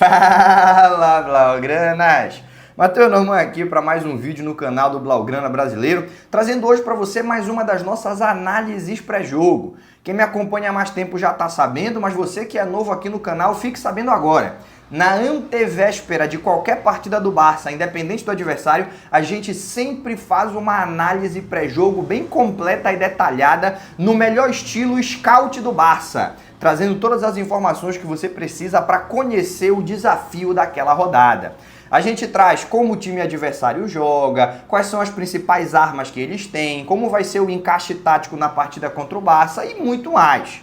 Fala, Blaugranas! Matheus Norman aqui para mais um vídeo no canal do Blaugrana Brasileiro, trazendo hoje para você mais uma das nossas análises pré-jogo. Quem me acompanha há mais tempo já está sabendo, mas você que é novo aqui no canal, fique sabendo agora. Na antevéspera de qualquer partida do Barça, independente do adversário, a gente sempre faz uma análise pré-jogo bem completa e detalhada no melhor estilo scout do Barça, trazendo todas as informações que você precisa para conhecer o desafio daquela rodada. A gente traz como o time adversário joga, quais são as principais armas que eles têm, como vai ser o encaixe tático na partida contra o Barça e muito mais.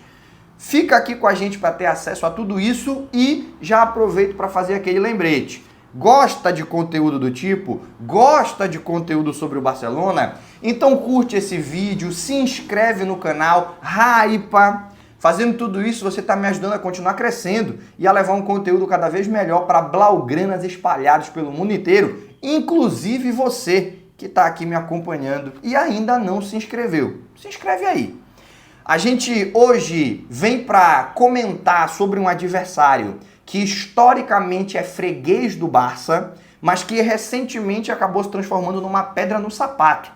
Fica aqui com a gente para ter acesso a tudo isso e já aproveito para fazer aquele lembrete. Gosta de conteúdo do tipo? Gosta de conteúdo sobre o Barcelona? Então curte esse vídeo, se inscreve no canal, hypa. Fazendo tudo isso, você está me ajudando a continuar crescendo e a levar um conteúdo cada vez melhor para blaugranas espalhados pelo mundo inteiro, inclusive você que está aqui me acompanhando e ainda não se inscreveu. Se inscreve aí. A gente hoje vem para comentar sobre um adversário que historicamente é freguês do Barça, mas que recentemente acabou se transformando numa pedra no sapato.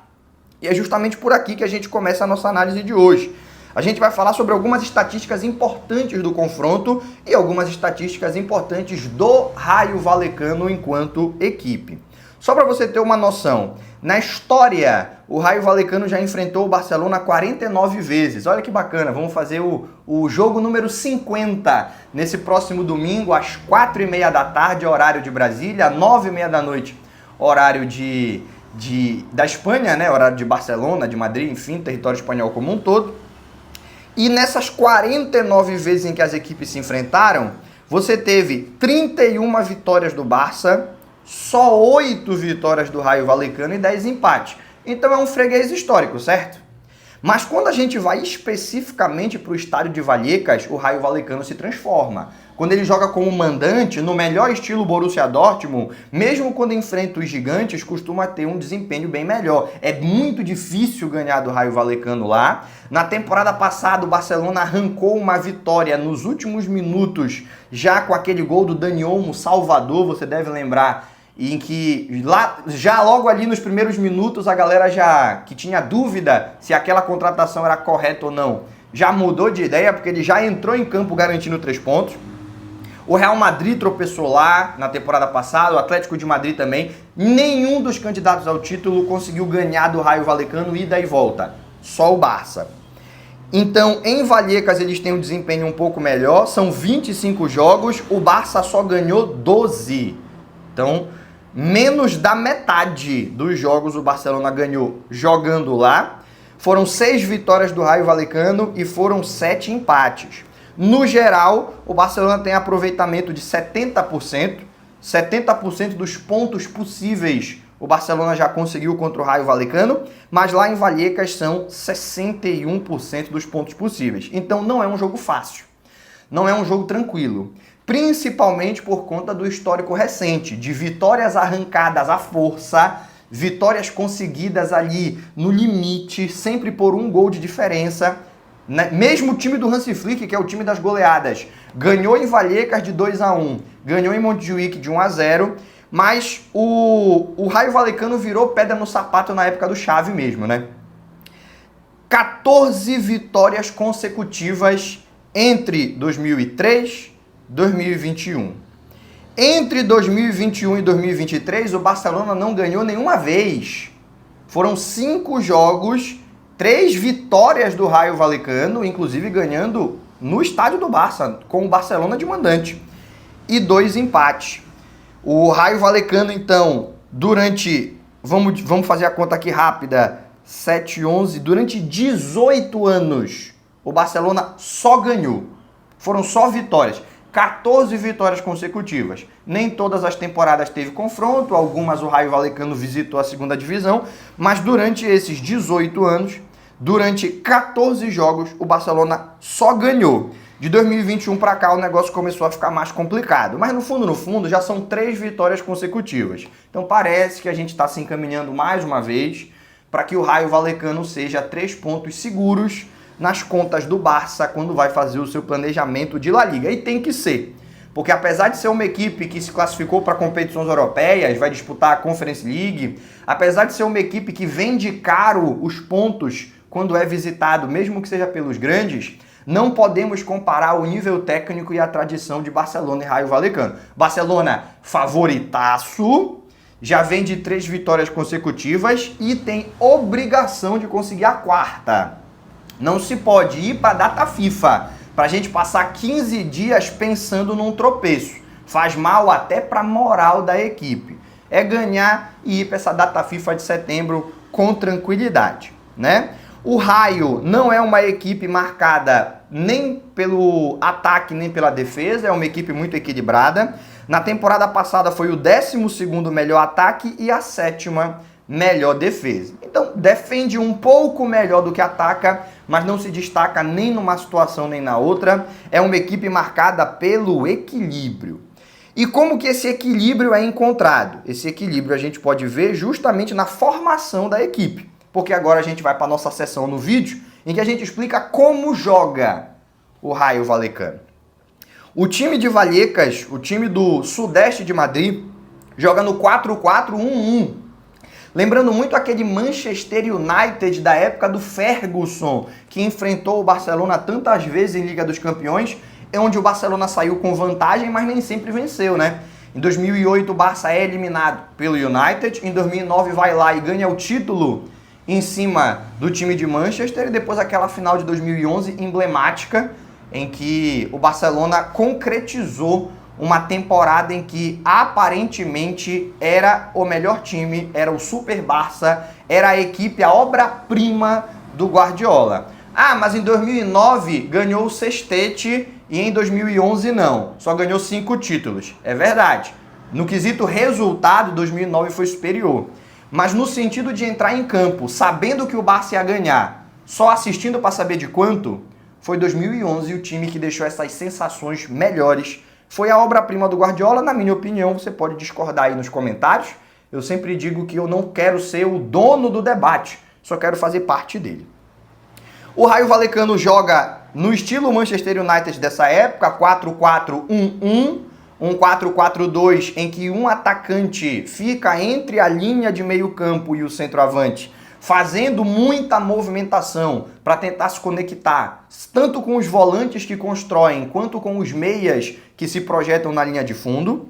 E é justamente por aqui que a gente começa a nossa análise de hoje. A gente vai falar sobre algumas estatísticas importantes do confronto e algumas estatísticas importantes do Rayo Vallecano enquanto equipe. Só para você ter uma noção, na história, o Rayo Vallecano já enfrentou o Barcelona 49 vezes. Olha que bacana, vamos fazer o jogo número 50 nesse próximo domingo, às 4h30 da tarde, horário de Brasília, 9h30 da noite, horário da Espanha, né? Horário de Barcelona, de Madrid, enfim, território espanhol como um todo. E nessas 49 vezes em que as equipes se enfrentaram, você teve 31 vitórias do Barça, só 8 vitórias do Rayo Vallecano e 10 empates. Então é um freguês histórico, certo? Mas quando a gente vai especificamente para o estádio de Vallecas, o Rayo Vallecano se transforma. Quando ele joga como mandante, no melhor estilo Borussia Dortmund, mesmo quando enfrenta os gigantes, costuma ter um desempenho bem melhor. É muito difícil ganhar do Rayo Vallecano lá. Na temporada passada, o Barcelona arrancou uma vitória nos últimos minutos, já com aquele gol do Dani Olmo, Salvador, você deve lembrar, em que já logo ali nos primeiros minutos a galera que tinha dúvida se aquela contratação era correta ou não, já mudou de ideia porque ele já entrou em campo garantindo 3 pontos. O Real Madrid tropeçou lá na temporada passada, o Atlético de Madrid também. Nenhum dos candidatos ao título conseguiu ganhar do Rayo Vallecano ida e volta, só o Barça. Então, em Vallecas eles têm um desempenho um pouco melhor, são 25 jogos, o Barça só ganhou 12. Então, menos da metade dos jogos o Barcelona ganhou jogando lá. Foram 6 vitórias do Rayo Vallecano e foram 7 empates. No geral, o Barcelona tem aproveitamento de 70%. 70% dos pontos possíveis o Barcelona já conseguiu contra o Rayo Vallecano, mas lá em Vallecas são 61% dos pontos possíveis. Então não é um jogo fácil, não é um jogo tranquilo. Principalmente por conta do histórico recente, de vitórias arrancadas à força, vitórias conseguidas ali no limite, sempre por um gol de diferença. Mesmo o time do Hansi Flick, que é o time das goleadas, ganhou em Vallecas de 2-1, ganhou em Montjuic de 1-0, mas o Rayo Vallecano virou pedra no sapato na época do Xavi mesmo, né? 14 vitórias consecutivas entre 2003 e 2021. Entre 2021 e 2023, o Barcelona não ganhou nenhuma vez. Foram 5 jogos, 3 vitórias do Rayo Vallecano, inclusive ganhando no estádio do Barça, com o Barcelona de mandante, e 2 empates. O Rayo Vallecano, então, vamos fazer a conta aqui rápida, 7, 11, durante 18 anos, o Barcelona só ganhou. Foram só vitórias. 14 vitórias consecutivas. Nem todas as temporadas teve confronto, algumas o Rayo Vallecano visitou a segunda divisão, mas durante esses 18 anos, durante 14 jogos, o Barcelona só ganhou. De 2021 para cá o negócio começou a ficar mais complicado, mas no fundo já são 3 vitórias consecutivas. Então parece que a gente está se encaminhando mais uma vez para que o Rayo Vallecano seja 3 pontos seguros nas contas do Barça quando vai fazer o seu planejamento de La Liga. E tem que ser, Porque apesar de ser uma equipe que se classificou para competições europeias, vai disputar a Conference League, apesar de ser uma equipe que vende caro os pontos quando é visitado, mesmo que seja pelos grandes, não podemos comparar o nível técnico e a tradição de Barcelona e Raio Vallecano. Barcelona, favoritaço, já vem de 3 vitórias consecutivas e tem obrigação de conseguir a 4ª. Não se pode ir para a data FIFA, para a gente passar 15 dias pensando num tropeço. Faz mal até para a moral da equipe. É ganhar e ir para essa data FIFA de setembro com tranquilidade, né? O Raio não é uma equipe marcada nem pelo ataque nem pela defesa, é uma equipe muito equilibrada. Na temporada passada foi o 12º melhor ataque e a 7ª melhor defesa. Então defende um pouco melhor do que ataca, mas não se destaca nem numa situação nem na outra. É uma equipe marcada pelo equilíbrio. E como que esse equilíbrio é encontrado? Esse equilíbrio a gente pode ver justamente na formação da equipe. Porque agora a gente vai para a nossa sessão no vídeo, em que a gente explica como joga o Raio Vallecano. O time de Vallecas, o time do Sudeste de Madrid, joga no 4-4-1-1. Lembrando muito aquele Manchester United da época do Ferguson, que enfrentou o Barcelona tantas vezes em Liga dos Campeões, onde o Barcelona saiu com vantagem, mas nem sempre venceu, né? Em 2008 o Barça é eliminado pelo United, em 2009 vai lá e ganha o título em cima do time de Manchester, e depois aquela final de 2011 emblemática, em que o Barcelona concretizou uma temporada em que aparentemente era o melhor time, era o Super Barça, era a equipe, a obra-prima do Guardiola. Ah, mas em 2009 ganhou o sextete e em 2011 não, só ganhou 5 títulos. É verdade, no quesito resultado 2009 foi superior. Mas no sentido de entrar em campo, sabendo que o Barça ia ganhar, só assistindo para saber de quanto, foi 2011 o time que deixou essas sensações melhores. Foi a obra-prima do Guardiola, na minha opinião, você pode discordar aí nos comentários. Eu sempre digo que eu não quero ser o dono do debate, só quero fazer parte dele. O Raio Vallecano joga no estilo Manchester United dessa época, 4-4-1-1. Um 4-4-2 em que um atacante fica entre a linha de meio campo e o centroavante, fazendo muita movimentação para tentar se conectar, tanto com os volantes que constroem, quanto com os meias que se projetam na linha de fundo.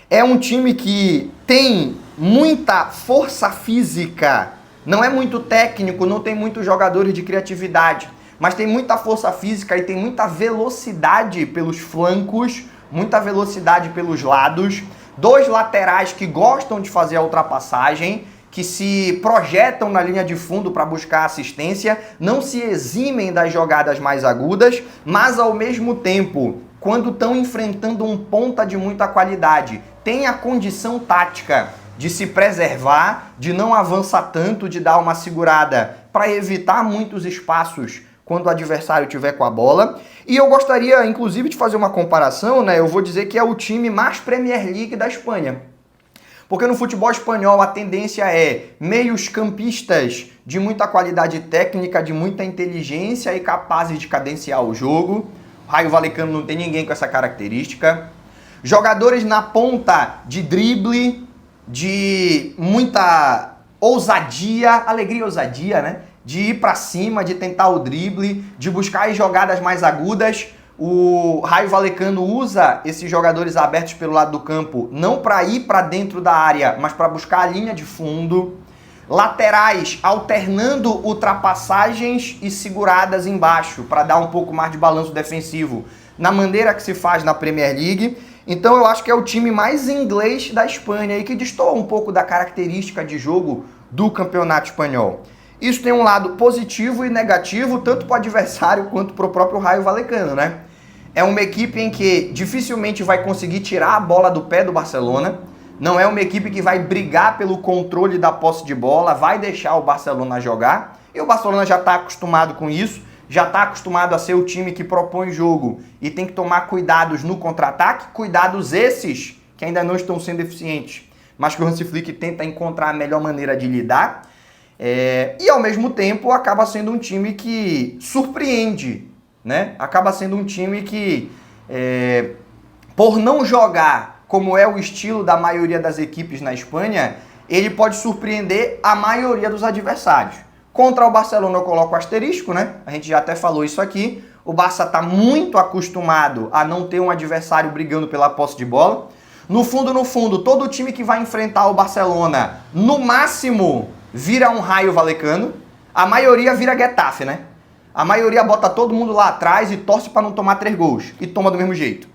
É um time que tem muita força física, não é muito técnico, não tem muitos jogadores de criatividade, mas tem muita força física e tem muita velocidade pelos flancos, muita velocidade pelos lados, 2 laterais que gostam de fazer a ultrapassagem, que se projetam na linha de fundo para buscar assistência, não se eximem das jogadas mais agudas, mas ao mesmo tempo, quando estão enfrentando um ponta de muita qualidade, tem a condição tática de se preservar, de não avançar tanto, de dar uma segurada para evitar muitos espaços quando o adversário tiver com a bola. E eu gostaria, inclusive, de fazer uma comparação, né? Eu vou dizer que é o time mais Premier League da Espanha. Porque no futebol espanhol a tendência é meios campistas de muita qualidade técnica, de muita inteligência e capazes de cadenciar o jogo. O Raio Vallecano não tem ninguém com essa característica. Jogadores na ponta de drible, de muita ousadia, alegria e ousadia, né? De ir para cima, de tentar o drible, de buscar as jogadas mais agudas. O Raio Vallecano usa esses jogadores abertos pelo lado do campo não para ir para dentro da área, mas para buscar a linha de fundo. Laterais alternando ultrapassagens e seguradas embaixo para dar um pouco mais de balanço defensivo na maneira que se faz na Premier League. Então eu acho que é o time mais inglês da Espanha e que destoa um pouco da característica de jogo do campeonato espanhol. Isso tem um lado positivo e negativo, tanto para o adversário quanto para o próprio Raio Vallecano, né? É uma equipe em que dificilmente vai conseguir tirar a bola do pé do Barcelona. Não é uma equipe que vai brigar pelo controle da posse de bola, vai deixar o Barcelona jogar. E o Barcelona já está acostumado com isso, já está acostumado a ser o time que propõe jogo e tem que tomar cuidados no contra-ataque. Cuidados esses que ainda não estão sendo eficientes, mas que o Hansi Flick tenta encontrar a melhor maneira de lidar. E ao mesmo tempo acaba sendo um time que surpreende, né? Acaba sendo um time que por não jogar como é o estilo da maioria das equipes na Espanha, ele pode surpreender a maioria dos adversários. Contra o Barcelona eu coloco asterisco, né? A gente já até falou isso aqui. O Barça está muito acostumado a não ter um adversário brigando pela posse de bola. No fundo, todo time que vai enfrentar o Barcelona, no máximo, vira um Raio Vallecano. A maioria vira Getafe, né? A maioria bota todo mundo lá atrás e torce para não tomar 3 gols. E toma do mesmo jeito.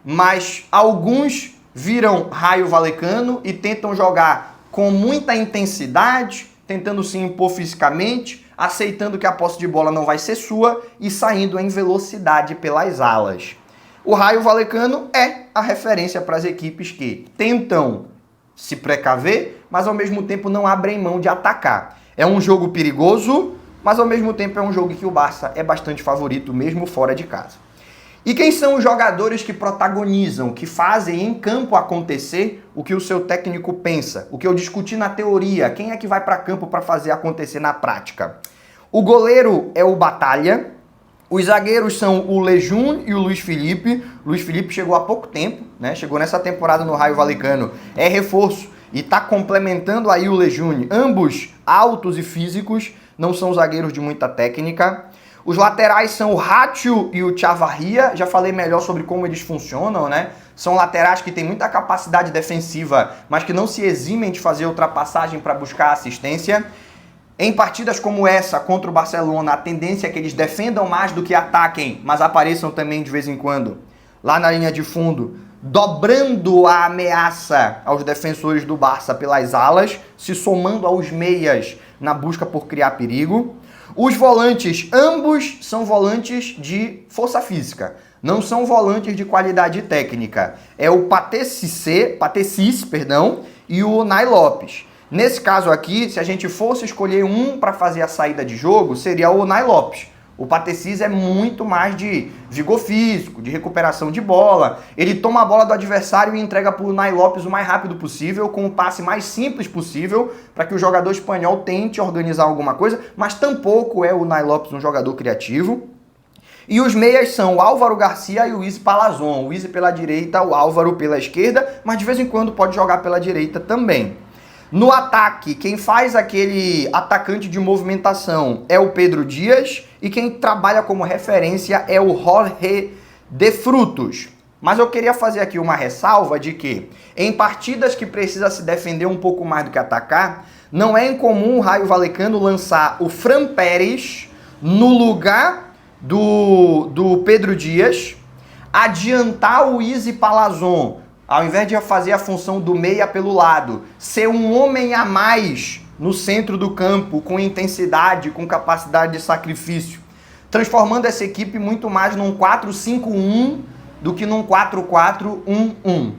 Mas alguns viram Raio Vallecano e tentam jogar com muita intensidade, tentando se impor fisicamente, aceitando que a posse de bola não vai ser sua e saindo em velocidade pelas alas. O Raio Vallecano é a referência para as equipes que tentam se precaver, mas ao mesmo tempo não abrem mão de atacar. É um jogo perigoso, mas ao mesmo tempo é um jogo que o Barça é bastante favorito, mesmo fora de casa. E quem são os jogadores que protagonizam, que fazem em campo acontecer o que o seu técnico pensa? O que eu discuti na teoria, quem é que vai para campo para fazer acontecer na prática? O goleiro é o Batalha, os zagueiros são o Lejun e o Luiz Felipe. Luiz Felipe chegou há pouco tempo, né? Chegou nessa temporada no Raio Vallecano, é reforço e está complementando aí o Lejun. Ambos altos e físicos, não são zagueiros de muita técnica. Os laterais são o Rátio e o Chavarria, já falei melhor sobre como eles funcionam, né? São laterais que têm muita capacidade defensiva, mas que não se eximem de fazer ultrapassagem para buscar assistência. Em partidas como essa, contra o Barcelona, a tendência é que eles defendam mais do que ataquem, mas apareçam também de vez em quando, lá na linha de fundo, dobrando a ameaça aos defensores do Barça pelas alas, se somando aos meias na busca por criar perigo. Os volantes, ambos são volantes de força física, não são volantes de qualidade técnica. É o Patecis, e o Nai Lopes. Nesse caso aqui, se a gente fosse escolher um para fazer a saída de jogo, seria o Nai Lopes. O Patecis é muito mais de vigor físico, de recuperação de bola. Ele toma a bola do adversário e entrega para o Nai Lopes o mais rápido possível, com o passe mais simples possível, para que o jogador espanhol tente organizar alguma coisa, mas tampouco é o Nai Lopes um jogador criativo. E os meias são o Álvaro Garcia e o Izzy Palazón. O Izzy pela direita, o Álvaro pela esquerda, mas de vez em quando pode jogar pela direita também. No ataque, quem faz aquele atacante de movimentação é o Pedro Dias e quem trabalha como referência é o Jorge de Frutos. Mas eu queria fazer aqui uma ressalva de que em partidas que precisa se defender um pouco mais do que atacar, não é incomum o Raio Vallecano lançar o Fran Pérez no lugar do Pedro Dias, adiantar o Izzy Palazón, ao invés de fazer a função do meia pelo lado, ser um homem a mais no centro do campo, com intensidade, com capacidade de sacrifício, transformando essa equipe muito mais num 4-5-1 do que num 4-4-1-1.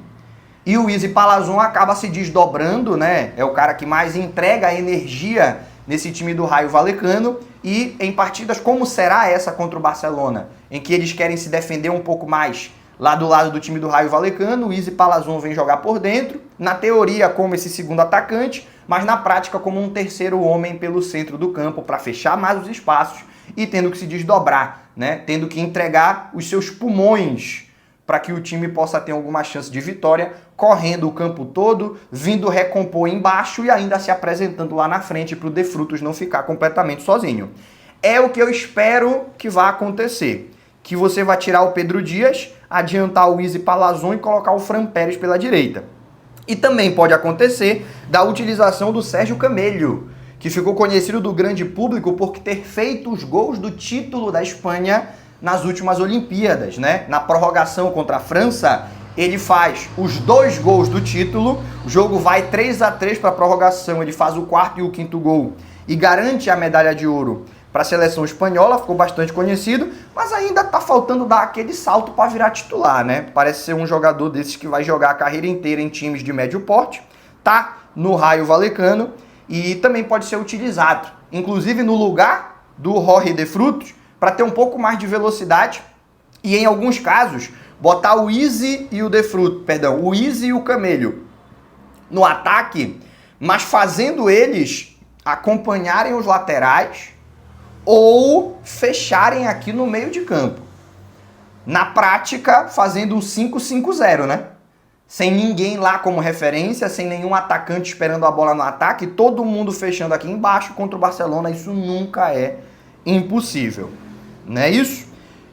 E o Izzy Palazón acaba se desdobrando, né? É o cara que mais entrega energia nesse time do Raio Vallecano. E em partidas como será essa contra o Barcelona, em que eles querem se defender um pouco mais lá do lado do time do Raio Vallecano, o Izzy Palazón vem jogar por dentro, na teoria como esse segundo atacante, mas na prática como um terceiro homem pelo centro do campo para fechar mais os espaços e tendo que se desdobrar, né? Tendo que entregar os seus pulmões para que o time possa ter alguma chance de vitória, correndo o campo todo, vindo recompor embaixo e ainda se apresentando lá na frente para o De Frutos não ficar completamente sozinho. É o que eu espero que vá acontecer, que você vai tirar o Pedro Dias, adiantar o Izzy Palazón e colocar o Fran Pérez pela direita. E também pode acontecer da utilização do Sérgio Camello, que ficou conhecido do grande público por ter feito os gols do título da Espanha nas últimas Olimpíadas, né? Na prorrogação contra a França, ele faz os 2 gols do título, o jogo vai 3-3 para a prorrogação, ele faz o 4º e o 5º gol e garante a medalha de ouro para a seleção espanhola, ficou bastante conhecido, mas ainda tá faltando dar aquele salto para virar titular, né? Parece ser um jogador desses que vai jogar a carreira inteira em times de médio porte, tá no Raio Vallecano e também pode ser utilizado, inclusive no lugar do Jorge de Frutos, para ter um pouco mais de velocidade e em alguns casos botar o Izzy e o De Frutos, o Izzy e o Camello no ataque, mas fazendo eles acompanharem os laterais ou fecharem aqui no meio de campo. Na prática, fazendo um 5-5-0, né? Sem ninguém lá como referência, sem nenhum atacante esperando a bola no ataque, todo mundo fechando aqui embaixo contra o Barcelona, isso nunca é impossível. Não é isso?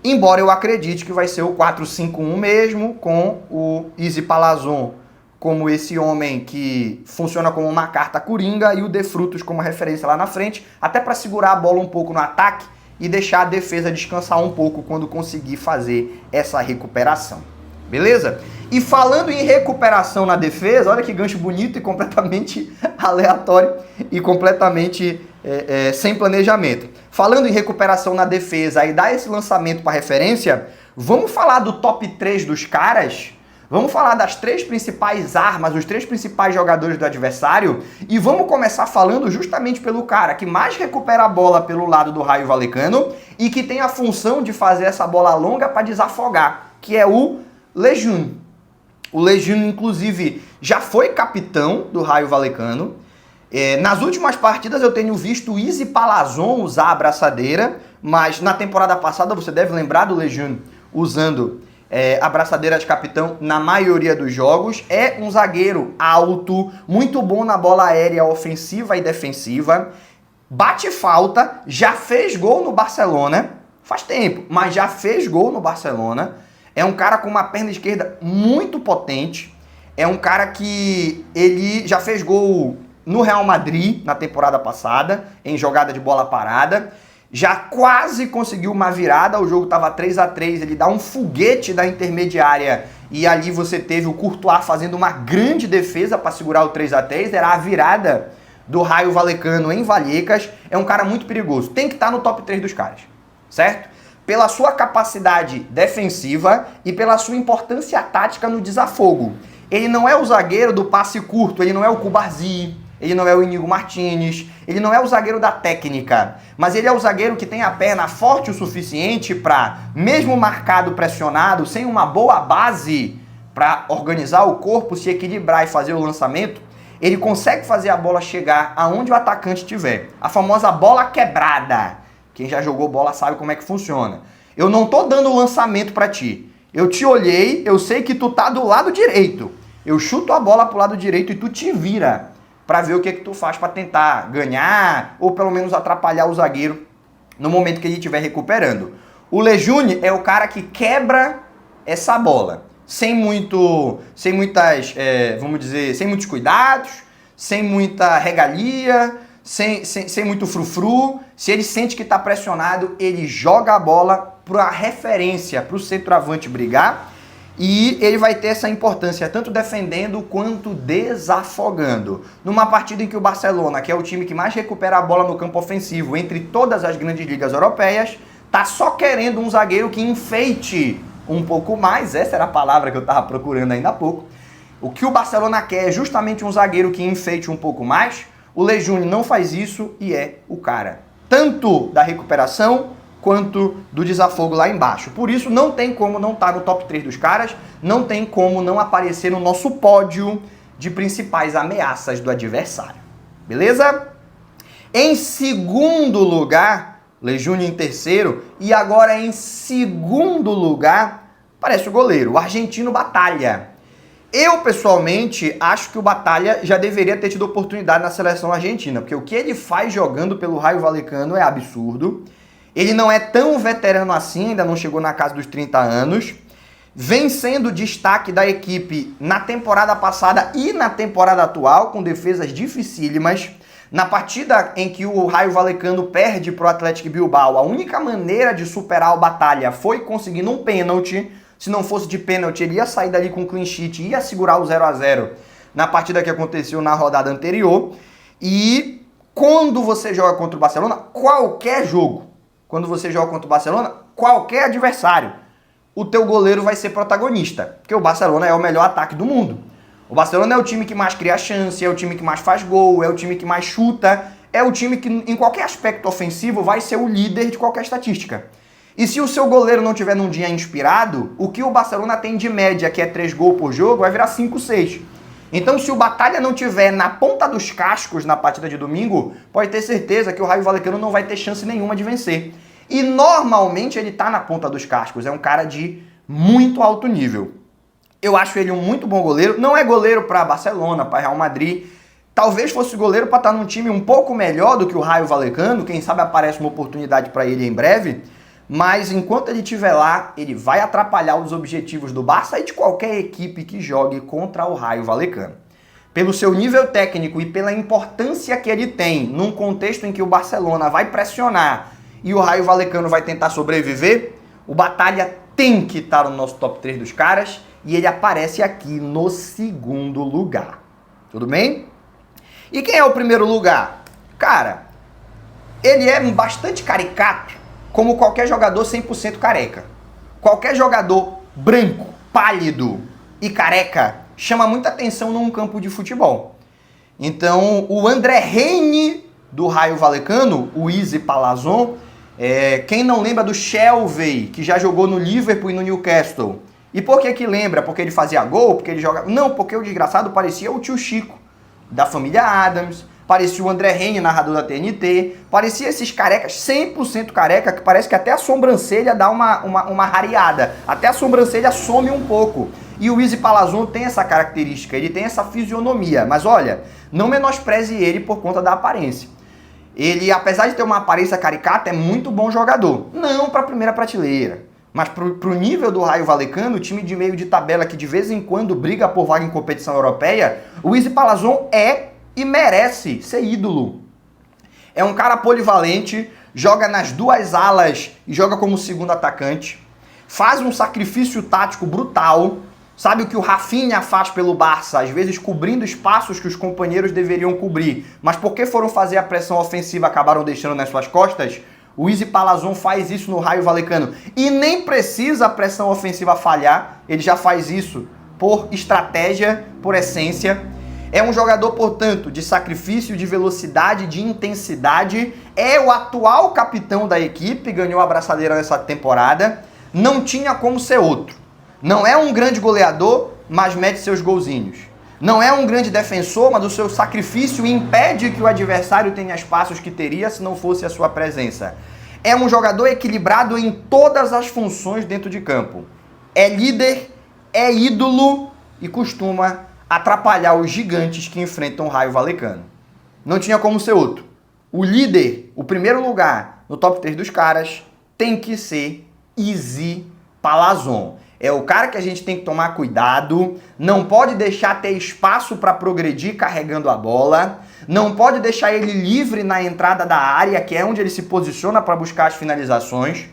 Embora eu acredite que vai ser o 4-5-1 mesmo, com o Izzy Palazón como esse homem que funciona como uma carta coringa e o De Frutos como referência lá na frente, até para segurar a bola um pouco no ataque e deixar a defesa descansar um pouco quando conseguir fazer essa recuperação. Beleza? E falando em recuperação na defesa, olha que gancho bonito e completamente aleatório e completamente sem planejamento. Falando em recuperação na defesa e dar esse lançamento para referência, vamos falar do top 3 dos caras? Vamos falar das 3 principais armas, os 3 principais jogadores do adversário e vamos começar falando justamente pelo cara que mais recupera a bola pelo lado do Rayo Vallecano e que tem a função de fazer essa bola longa para desafogar, que é o Lejeune. O Lejeune, inclusive, já foi capitão do Rayo Vallecano. Nas últimas partidas eu tenho visto o Izzy Palazón usar a abraçadeira, mas na temporada passada você deve lembrar do Lejeune usando a braçadeira de capitão na maioria dos jogos. É um zagueiro alto, muito bom na bola aérea ofensiva e defensiva, bate falta, já fez gol no Barcelona, faz tempo, mas já fez gol no Barcelona. É um cara com uma perna esquerda muito potente, é um cara que ele já fez gol no Real Madrid na temporada passada, em jogada de bola parada. Já quase conseguiu uma virada, o jogo estava 3-3, ele dá um foguete da intermediária e ali você teve o Courtois fazendo uma grande defesa para segurar o 3-3, era a virada do Rayo Vallecano em Vallecas. É um cara muito perigoso, tem que estar no top 3 dos caras, certo? Pela sua capacidade defensiva e pela sua importância tática no desafogo. Ele não é o zagueiro do passe curto, ele não é o Cubarsí, ele não é o Íñigo Martínez, ele não é o zagueiro da técnica, mas ele é o zagueiro que tem a perna forte o suficiente para, mesmo marcado, pressionado, sem uma boa base para organizar o corpo, se equilibrar e fazer o lançamento, ele consegue fazer a bola chegar aonde o atacante estiver. A famosa bola quebrada. Quem já jogou bola sabe como é que funciona. Eu não tô dando o lançamento para ti. Eu te olhei, eu sei que tu tá do lado direito. Eu chuto a bola pro lado direito e tu te vira para ver o que tu faz para tentar ganhar ou pelo menos atrapalhar o zagueiro no momento que ele estiver recuperando. O Lejeune é o cara que quebra essa bola sem muitos cuidados, sem muita regalia, sem muito frufru. Se ele sente que está pressionado, ele joga a bola para a referência, para o centroavante brigar, e ele vai ter essa importância tanto defendendo quanto desafogando. Numa partida em que o Barcelona, que é o time que mais recupera a bola no campo ofensivo entre todas as grandes ligas europeias, tá só querendo um zagueiro que enfeite um pouco mais, essa era a palavra que eu estava procurando ainda há pouco. O que o Barcelona quer é justamente um zagueiro que enfeite um pouco mais. O Lejeune não faz isso e é o cara tanto da recuperação quanto do desafogo lá embaixo. Por isso não tem como não estar no top 3 dos caras, não tem como não aparecer no nosso pódio de principais ameaças do adversário. Beleza? Em segundo lugar, Lejeune em terceiro, e agora em segundo lugar, parece o goleiro, o argentino Batalla. Eu, pessoalmente, acho que o Batalla já deveria ter tido oportunidade na seleção argentina, porque o que ele faz jogando pelo Rayo Vallecano é absurdo. Ele não é tão veterano assim, ainda não chegou na casa dos 30 anos. Vem sendo destaque da equipe na temporada passada e na temporada atual, com defesas dificílimas. Na partida em que o Rayo Vallecano perde para o Athletic Bilbao, a única maneira de superar o Batalla foi conseguindo um pênalti. Se não fosse de pênalti, ele ia sair dali com clean sheet, ia segurar o 0-0 na partida que aconteceu na rodada anterior. E quando você joga contra o Barcelona, qualquer jogo, quando você joga contra o Barcelona, qualquer adversário, o teu goleiro vai ser protagonista, porque o Barcelona é o melhor ataque do mundo. O Barcelona é o time que mais cria chance, é o time que mais faz gol, é o time que mais chuta, é o time que em qualquer aspecto ofensivo vai ser o líder de qualquer estatística. E se o seu goleiro não tiver num dia inspirado, o que o Barcelona tem de média, que é 3 gols por jogo, vai virar 5, 6. Então, se o Batalla não tiver na ponta dos cascos na partida de domingo, pode ter certeza que o Rayo Vallecano não vai ter chance nenhuma de vencer. E normalmente ele tá na ponta dos cascos, é um cara de muito alto nível. Eu acho ele um muito bom goleiro, não é goleiro para Barcelona, para Real Madrid, talvez fosse goleiro para estar num time um pouco melhor do que o Raio Vallecano, quem sabe aparece uma oportunidade para ele em breve, mas enquanto ele estiver lá, ele vai atrapalhar os objetivos do Barça e de qualquer equipe que jogue contra o Raio Vallecano. Pelo seu nível técnico e pela importância que ele tem num contexto em que o Barcelona vai pressionar e o Raio Vallecano vai tentar sobreviver, o Batalha tem que estar no nosso top 3 dos caras e ele aparece aqui no segundo lugar. Tudo bem? E quem é o primeiro lugar? Cara, ele é bastante caricato, como qualquer jogador 100% careca. Qualquer jogador branco, pálido e careca chama muita atenção num campo de futebol. Então, o André Reine do Raio Vallecano, o Izzy Palazón, quem não lembra do Shelvey, que já jogou no Liverpool e no Newcastle? E por que lembra? Porque ele fazia gol? Porque ele joga... Não, porque o desgraçado parecia o tio Chico, da família Adams, parecia o André Reine, narrador da TNT, parecia esses carecas, 100% careca, que parece que até a sobrancelha dá uma rareada, até a sobrancelha some um pouco. E o Izzy Palazón tem essa característica, ele tem essa fisionomia, mas olha, não menospreze ele por conta da aparência. Ele, apesar de ter uma aparência caricata, é muito bom jogador. Não para a primeira prateleira, mas pro nível do Raio Vallecano, o time de meio de tabela que de vez em quando briga por vaga em competição europeia, o Izzy Palazón é e merece ser ídolo. É um cara polivalente, joga nas duas alas e joga como segundo atacante, faz um sacrifício tático brutal. Sabe o que o Rafinha faz pelo Barça, às vezes cobrindo espaços que os companheiros deveriam cobrir, mas porque foram fazer a pressão ofensiva acabaram deixando nas suas costas? O Izzy Palazón faz isso no Raio Vallecano. E nem precisa a pressão ofensiva falhar, ele já faz isso por estratégia, por essência. É um jogador, portanto, de sacrifício, de velocidade, de intensidade. É o atual capitão da equipe, ganhou a braçadeira nessa temporada. Não tinha como ser outro. Não é um grande goleador, mas mete seus golzinhos. Não é um grande defensor, mas o seu sacrifício impede que o adversário tenha espaços que teria se não fosse a sua presença. É um jogador equilibrado em todas as funções dentro de campo. É líder, é ídolo e costuma atrapalhar os gigantes que enfrentam o Raio Vallecano. Não tinha como ser outro. O líder, o primeiro lugar no top 3 dos caras, tem que ser Izzy Palazón. É o cara que a gente tem que tomar cuidado, não pode deixar ter espaço para progredir carregando a bola, não pode deixar ele livre na entrada da área, que é onde ele se posiciona para buscar as finalizações.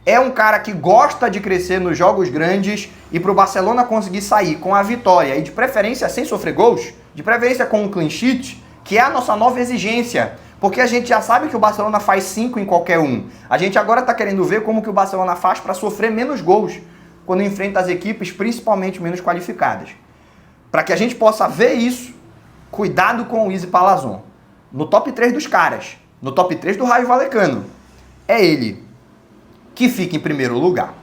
É um cara que gosta de crescer nos jogos grandes e para o Barcelona conseguir sair com a vitória e de preferência sem sofrer gols, de preferência com um clean sheet, que é a nossa nova exigência. Porque a gente já sabe que o Barcelona faz 5 em qualquer um. A gente agora está querendo ver como que o Barcelona faz para sofrer menos gols quando enfrenta as equipes principalmente menos qualificadas. Para que a gente possa ver isso, cuidado com o Izzy Palazón. No top 3 dos caras, no top 3 do Raio Vallecano, é ele que fica em primeiro lugar.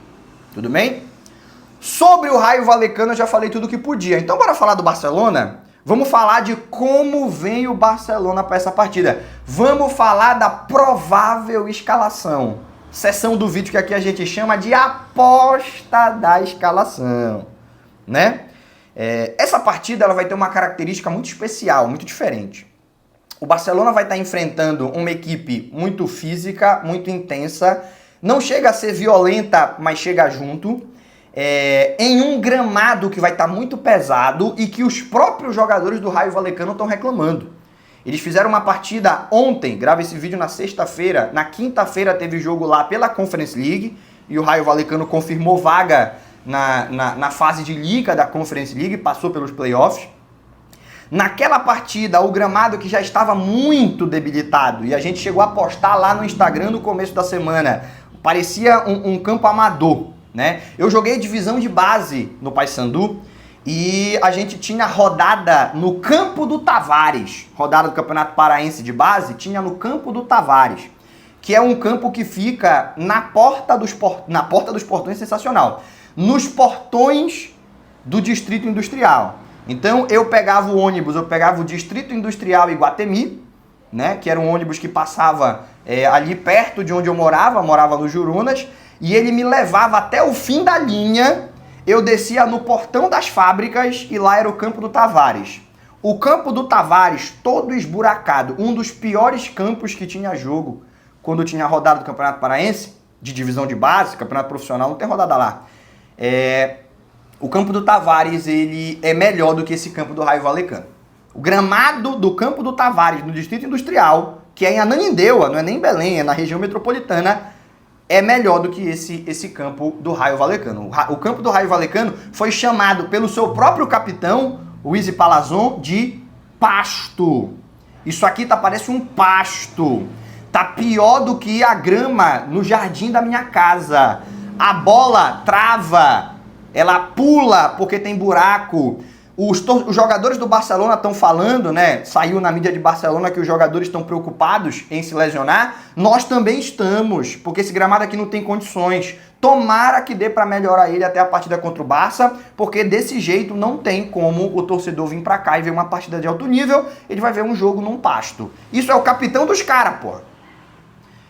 Tudo bem? Sobre o Raio Vallecano eu já falei tudo o que podia. Então bora falar do Barcelona? Vamos falar de como vem o Barcelona para essa partida. Vamos falar da provável escalação. Seção do vídeo que aqui a gente chama de aposta da escalação, né? Essa partida ela vai ter uma característica muito especial, muito diferente. O Barcelona vai estar enfrentando uma equipe muito física, muito intensa, não chega a ser violenta, mas chega junto, em um gramado que vai estar muito pesado e que os próprios jogadores do Raio Vallecano estão reclamando. Eles fizeram uma partida ontem, gravo esse vídeo na sexta-feira, na quinta-feira teve jogo lá pela Conference League e o Raio Vallecano confirmou vaga na fase de liga da Conference League, passou pelos playoffs. Naquela partida, o gramado que já estava muito debilitado e a gente chegou a postar lá no Instagram no começo da semana, parecia um campo amador, né? Eu joguei divisão de base no Paysandu e a gente tinha rodada no Campo do Tavares, rodada do Campeonato Paraense de base, tinha no Campo do Tavares, que é um campo que fica na porta dos portões, sensacional, nos portões do Distrito Industrial. Então eu pegava o ônibus, eu pegava o Distrito Industrial Iguatemi, né? Que era um ônibus que passava ali perto de onde eu morava no Jurunas, e ele me levava até o fim da linha. Eu descia no portão das fábricas e lá era o Campo do Tavares. O Campo do Tavares, todo esburacado, um dos piores campos que tinha jogo quando tinha rodada do Campeonato Paraense, de divisão de base, campeonato profissional, não tem rodada lá. O Campo do Tavares, ele é melhor do que esse campo do Raio Valecano. O gramado do Campo do Tavares, no Distrito Industrial, que é em Ananindeua, não é nem em Belém, é na região metropolitana, é melhor do que esse campo do Raio Valecano. O campo do Raio Valecano foi chamado pelo seu próprio capitão, o Izzy Palazon, de pasto. Isso aqui parece um pasto. Tá pior do que a grama no jardim da minha casa. A bola trava, ela pula porque tem buraco. Os jogadores do Barcelona estão falando, né? Saiu na mídia de Barcelona que os jogadores estão preocupados em se lesionar. Nós também estamos, porque esse gramado aqui não tem condições. Tomara que dê para melhorar ele até a partida contra o Barça, porque desse jeito não tem como o torcedor vir para cá e ver uma partida de alto nível. Ele vai ver um jogo num pasto. Isso é o capitão dos caras, pô.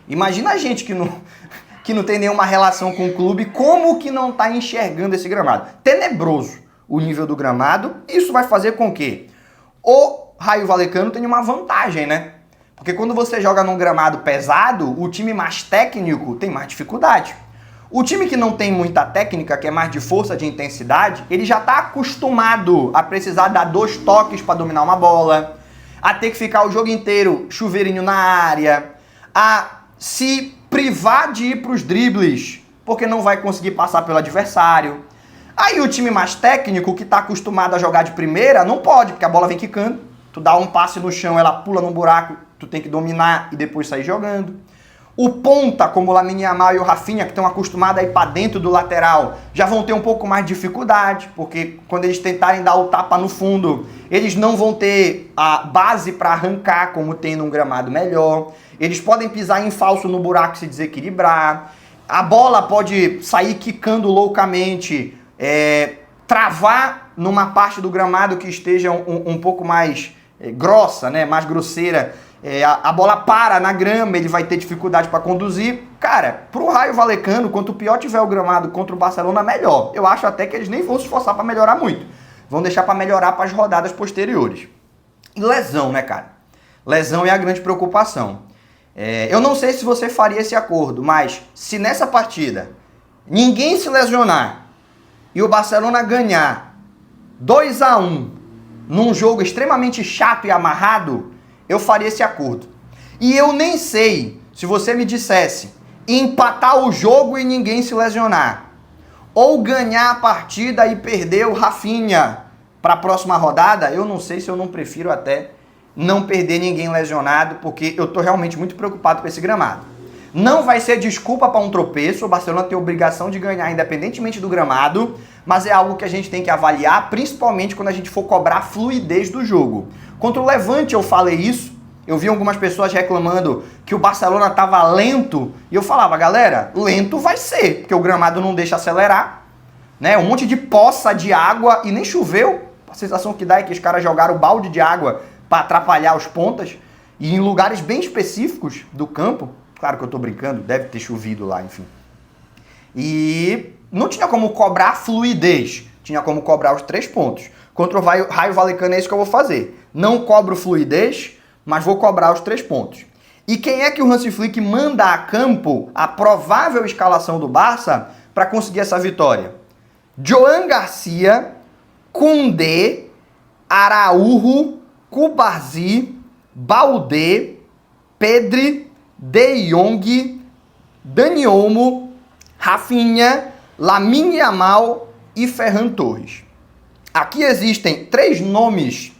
Imagina a gente que não tem nenhuma relação com o clube, como que não tá enxergando esse gramado? Tenebroso o nível do gramado. Isso vai fazer com que o Raio Valecano tenha uma vantagem, né? Porque quando você joga num gramado pesado, o time mais técnico tem mais dificuldade. O time que não tem muita técnica, que é mais de força, de intensidade, ele já está acostumado a precisar dar 2 toques para dominar uma bola, a ter que ficar o jogo inteiro chuveirinho na área, a se privar de ir para os dribles, porque não vai conseguir passar pelo adversário. Aí o time mais técnico, que está acostumado a jogar de primeira, não pode, porque a bola vem quicando. Tu dá um passe no chão, ela pula num buraco, tu tem que dominar e depois sair jogando. O ponta, como o Lamine Yamal e o Rafinha, que estão acostumados a ir para dentro do lateral, já vão ter um pouco mais de dificuldade, porque quando eles tentarem dar o tapa no fundo, eles não vão ter a base para arrancar, como tem num gramado melhor. Eles podem pisar em falso no buraco e se desequilibrar. A bola pode sair quicando loucamente, travar numa parte do gramado que esteja um pouco mais grossa, né, mais grosseira. A bola para na grama, ele vai ter dificuldade para conduzir. Cara, pro Raio Valecano, quanto pior tiver o gramado contra o Barcelona, melhor. Eu acho até que eles nem vão se esforçar para melhorar muito. Vão deixar para melhorar para as rodadas posteriores. E lesão, né, cara? Lesão é a grande preocupação. Eu não sei se você faria esse acordo, mas se nessa partida ninguém se lesionar e o Barcelona ganhar 2-1 num jogo extremamente chato e amarrado, eu faria esse acordo. E eu nem sei se você me dissesse empatar o jogo e ninguém se lesionar, ou ganhar a partida e perder o Rafinha para a próxima rodada, eu não sei se eu não prefiro até não perder ninguém lesionado, porque eu tô realmente muito preocupado com esse gramado. Não vai ser desculpa para um tropeço, o Barcelona tem a obrigação de ganhar independentemente do gramado, mas é algo que a gente tem que avaliar, principalmente quando a gente for cobrar a fluidez do jogo. Contra o Levante eu falei isso, eu vi algumas pessoas reclamando que o Barcelona estava lento, e eu falava, galera, lento vai ser, porque o gramado não deixa acelerar, né? Um monte de poça de água e nem choveu. A sensação que dá é que os caras jogaram balde de água para atrapalhar os pontas, e em lugares bem específicos do campo. Claro que eu tô brincando, deve ter chovido lá, enfim. E não tinha como cobrar fluidez, tinha como cobrar os 3 pontos. Contra o Raio Valecano é isso que eu vou fazer. Não cobro fluidez, mas vou cobrar os 3 pontos. E quem é que o Hansi Flick manda a campo a provável escalação do Barça para conseguir essa vitória? Joan Garcia, Koundé, Araújo, Cubarsí, Baldé, Pedri, De Jong, Dani Olmo, Rafinha, Lamine Yamal e Ferran Torres. Aqui existem 3 nomes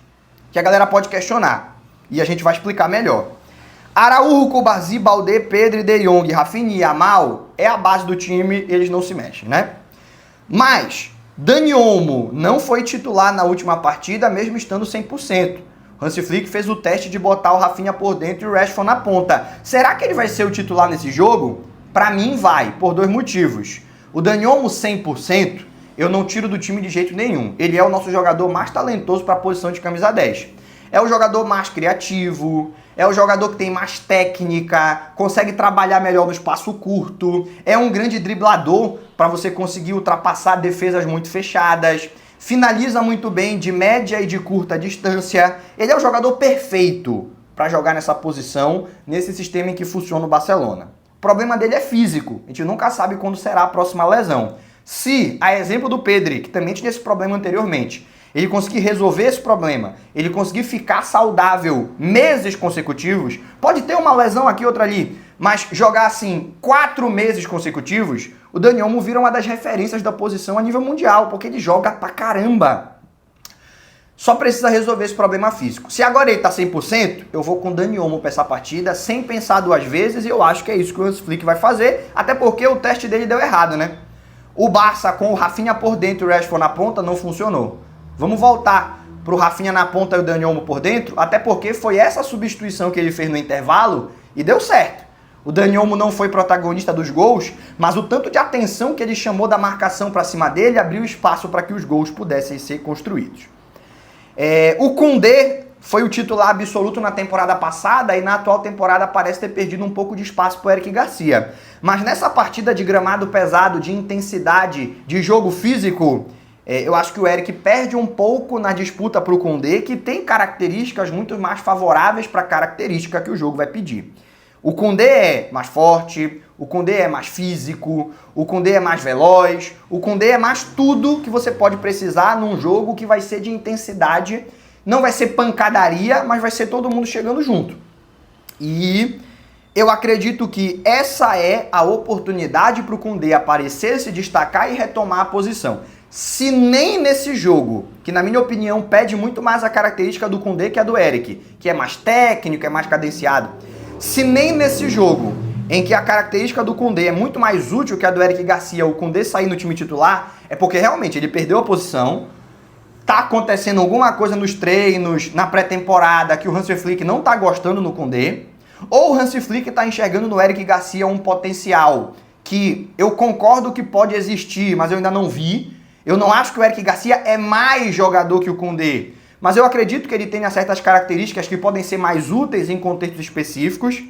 que a galera pode questionar e a gente vai explicar melhor. Araújo, Cubarsí, Baldé, Pedri, De Jong, Rafinha e Yamal é a base do time, eles não se mexem, né? Mas Dani Olmo não foi titular na última partida, mesmo estando 100%. Hansi Flick fez o teste de botar o Rafinha por dentro e o Rashford na ponta. Será que ele vai ser o titular nesse jogo? Pra mim vai, por 2 motivos. O Dani Olmo 100%, eu não tiro do time de jeito nenhum. Ele é o nosso jogador mais talentoso para a posição de camisa 10. é o jogador mais criativo, é o jogador que tem mais técnica, consegue trabalhar melhor no espaço curto, é um grande driblador para você conseguir ultrapassar defesas muito fechadas, finaliza muito bem de média e de curta distância. Ele é o jogador perfeito para jogar nessa posição, nesse sistema em que funciona o Barcelona. O problema dele é físico, a gente nunca sabe quando será a próxima lesão. Se, a exemplo do Pedri, que também tinha esse problema anteriormente, ele conseguir resolver esse problema, ele conseguir ficar saudável meses consecutivos, pode ter uma lesão aqui, outra ali, mas jogar assim 4 meses consecutivos, o Dani Olmo vira uma das referências da posição a nível mundial, porque ele joga pra caramba. Só precisa resolver esse problema físico. Se agora ele tá 100%, eu vou com o Dani Olmo pra essa partida, sem pensar 2 vezes, e eu acho que é isso que o Hans Flick vai fazer, até porque o teste dele deu errado, né? O Barça com o Rafinha por dentro e o Rashford na ponta não funcionou. Vamos voltar pro Rafinha na ponta e o Dani Olmo por dentro, até porque foi essa substituição que ele fez no intervalo e deu certo. O Dani Olmo não foi protagonista dos gols, mas o tanto de atenção que ele chamou da marcação para cima dele abriu espaço para que os gols pudessem ser construídos. O Koundé foi o titular absoluto na temporada passada e na atual temporada parece ter perdido um pouco de espaço para o Eric Garcia. Mas nessa partida de gramado pesado, de intensidade, de jogo físico, eu acho que o Eric perde um pouco na disputa para o Koundé, que tem características muito mais favoráveis para a característica que o jogo vai pedir. O Koundé é mais forte, o Koundé é mais físico, o Koundé é mais veloz, o Koundé é mais tudo que você pode precisar num jogo que vai ser de intensidade. Não vai ser pancadaria, mas vai ser todo mundo chegando junto. E eu acredito que essa é a oportunidade para o Koundé aparecer, se destacar e retomar a posição. Se nem nesse jogo, que na minha opinião pede muito mais a característica do Koundé que a do Eric, que é mais técnico, é mais cadenciado. Se nem nesse jogo, em que a característica do Koundé é muito mais útil que a do Eric Garcia, o Koundé sair no time titular, é porque realmente ele perdeu a posição, tá acontecendo alguma coisa nos treinos, na pré-temporada, que o Hans Flick não tá gostando no Koundé, ou o Hans Flick tá enxergando no Eric Garcia um potencial que eu concordo que pode existir, mas eu ainda não vi. Eu não acho que o Eric Garcia é mais jogador que o Koundé, mas eu acredito que ele tenha certas características que podem ser mais úteis em contextos específicos.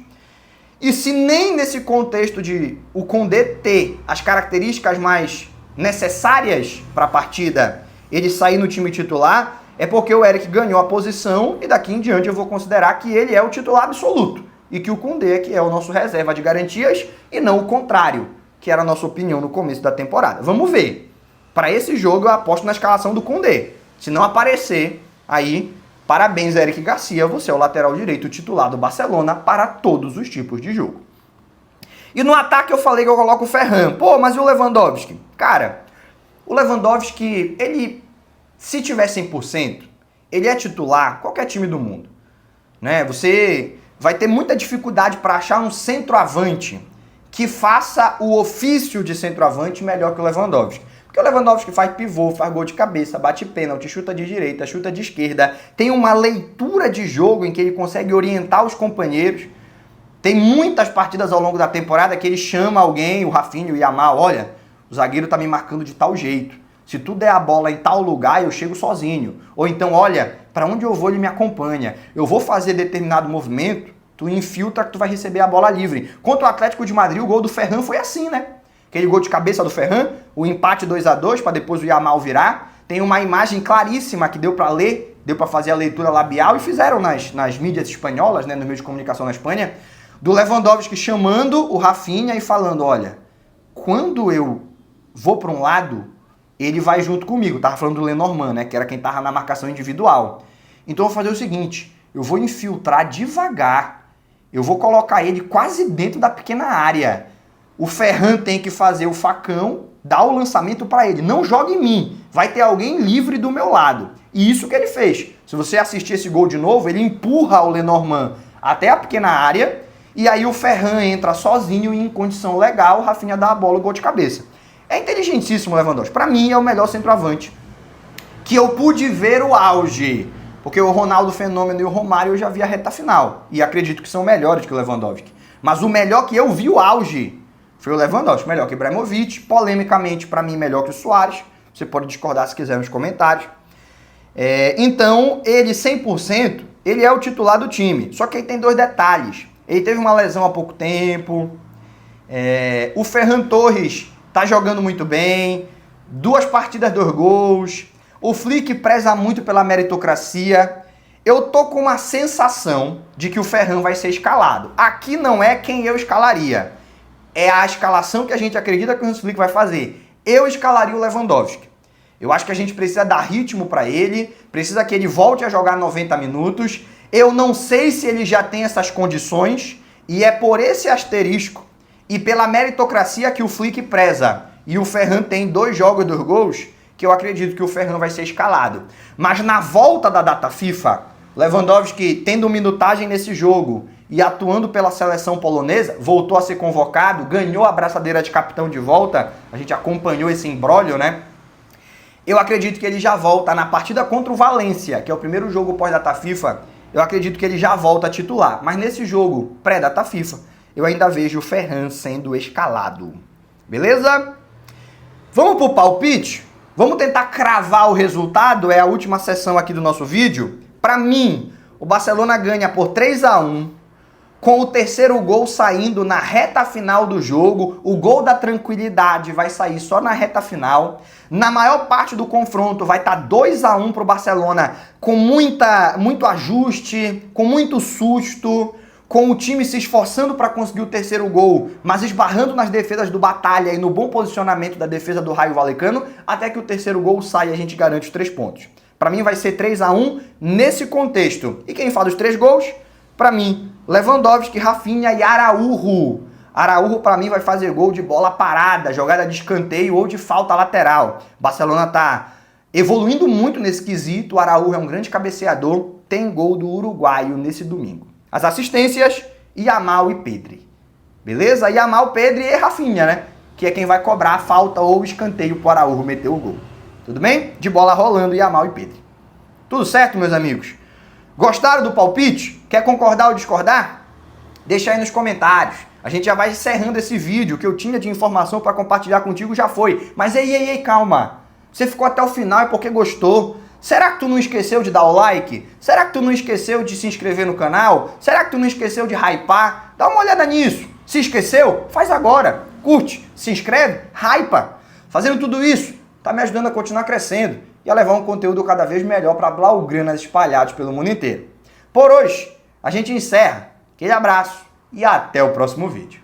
E se nem nesse contexto de o Koundé ter as características mais necessárias para a partida, ele sair no time titular, é porque o Eric ganhou a posição e daqui em diante eu vou considerar que ele é o titular absoluto e que o Koundé que é o nosso reserva de garantias e não o contrário, que era a nossa opinião no começo da temporada. Vamos ver. Para esse jogo eu aposto na escalação do Koundé. Se não aparecer, aí parabéns Eric Garcia, você é o lateral direito titular do Barcelona para todos os tipos de jogo. E no ataque eu falei que eu coloco o Ferran. Pô, mas e o Lewandowski? Cara, o Lewandowski, ele, se tiver 100%, ele é titular qualquer time do mundo, né? Você vai ter muita dificuldade para achar um centroavante que faça o ofício de centroavante melhor que o Lewandowski. Porque o Lewandowski faz pivô, faz gol de cabeça, bate pênalti, chuta de direita, chuta de esquerda, tem uma leitura de jogo em que ele consegue orientar os companheiros. Tem muitas partidas ao longo da temporada que ele chama alguém, o Rafinha, o Yamal, olha, o zagueiro tá me marcando de tal jeito. Se tu der a bola em tal lugar, eu chego sozinho. Ou então, olha, para onde eu vou, ele me acompanha. Eu vou fazer determinado movimento, tu infiltra que tu vai receber a bola livre. Contra o Atlético de Madrid, o gol do Ferran foi assim, né? Aquele gol de cabeça do Ferran, o empate 2-2 para depois o Yamal virar. Tem uma imagem claríssima que deu para ler, deu para fazer a leitura labial e fizeram nas mídias espanholas, né, no meio de comunicação na Espanha, do Lewandowski chamando o Rafinha e falando, olha, quando eu vou para um lado, ele vai junto comigo. Tava falando do Lenormand, né, que era quem tava na marcação individual. Então eu vou fazer o seguinte, eu vou infiltrar devagar, eu vou colocar ele quase dentro da pequena área. O Ferran tem que fazer o facão, dar o lançamento para ele. Não joga em mim, vai ter alguém livre do meu lado. E isso que ele fez. Se você assistir esse gol de novo, ele empurra o Lenormand até a pequena área, e aí o Ferran entra sozinho e em condição legal, o Rafinha dá a bola, o gol de cabeça. É inteligentíssimo o Lewandowski. Para mim é o melhor centroavante que eu pude ver o auge. Porque o Ronaldo Fenômeno e o Romário eu já vi a reta final. E acredito que são melhores que o Lewandowski. Mas o melhor que eu vi o auge foi o Lewandowski. Melhor que o Ibrahimovic. Polemicamente, para mim, melhor que o Suárez. Você pode discordar se quiser nos comentários. Então, ele 100%, ele é o titular do time. Só que aí tem dois detalhes. Ele teve uma lesão há pouco tempo. O Ferran Torres tá jogando muito bem. 2 partidas, 2 gols. O Flick preza muito pela meritocracia. Eu tô com uma sensação de que o Ferran vai ser escalado. Aqui não é quem eu escalaria. É a escalação que a gente acredita que o Hans Flick vai fazer. Eu escalaria o Lewandowski. Eu acho que a gente precisa dar ritmo para ele, precisa que ele volte a jogar 90 minutos. Eu não sei se ele já tem essas condições, e é por esse asterisco e pela meritocracia que o Flick preza, e o Ferran tem 2 jogos, 2 gols, que eu acredito que o Ferran vai ser escalado. Mas na volta da data FIFA, Lewandowski tendo minutagem nesse jogo e atuando pela seleção polonesa, voltou a ser convocado, ganhou a braçadeira de capitão de volta, a gente acompanhou esse imbróglio, né? Eu acredito que ele já volta na partida contra o Valência, que é o primeiro jogo pós-data FIFA, eu acredito que ele já volta a titular. Mas nesse jogo pré-data FIFA, eu ainda vejo o Ferran sendo escalado. Beleza? Vamos pro palpite? Vamos tentar cravar o resultado? É a última sessão aqui do nosso vídeo. Para mim, o Barcelona ganha por 3-1, com o terceiro gol saindo na reta final do jogo. O gol da tranquilidade vai sair só na reta final. Na maior parte do confronto vai estar 2-1 para o Barcelona, com muito ajuste, com muito susto, com o time se esforçando para conseguir o terceiro gol, mas esbarrando nas defesas do Batalha e no bom posicionamento da defesa do Raio Vallecano, até que o terceiro gol saia e a gente garante os 3 pontos. Para mim vai ser 3-1 nesse contexto. E quem faz os 3 gols? Para mim, Lewandowski, Rafinha e Araújo. Araújo, para mim, vai fazer gol de bola parada, jogada de escanteio ou de falta lateral. Barcelona tá evoluindo muito nesse quesito. O Araújo é um grande cabeceador. Tem gol do uruguaio nesse domingo. As assistências, Yamal e Pedri. Beleza? Yamal, Pedri e Rafinha, né? Que é quem vai cobrar a falta ou o escanteio pro Araújo meter o gol. Tudo bem? De bola rolando, Yamal e Pedri. Tudo certo, meus amigos? Gostaram do palpite? Quer concordar ou discordar? Deixa aí nos comentários. A gente já vai encerrando esse vídeo. O que eu tinha de informação para compartilhar contigo já foi. Mas ei, calma. Você ficou até o final é porque gostou. Será que tu não esqueceu de dar o like? Será que tu não esqueceu de se inscrever no canal? Será que tu não esqueceu de hypar? Dá uma olhada nisso. Se esqueceu? Faz agora. Curte, se inscreve, hypa. Fazendo tudo isso, tá me ajudando a continuar crescendo e a levar um conteúdo cada vez melhor para blaugranas espalhados pelo mundo inteiro. Por hoje, a gente encerra. Aquele abraço e até o próximo vídeo.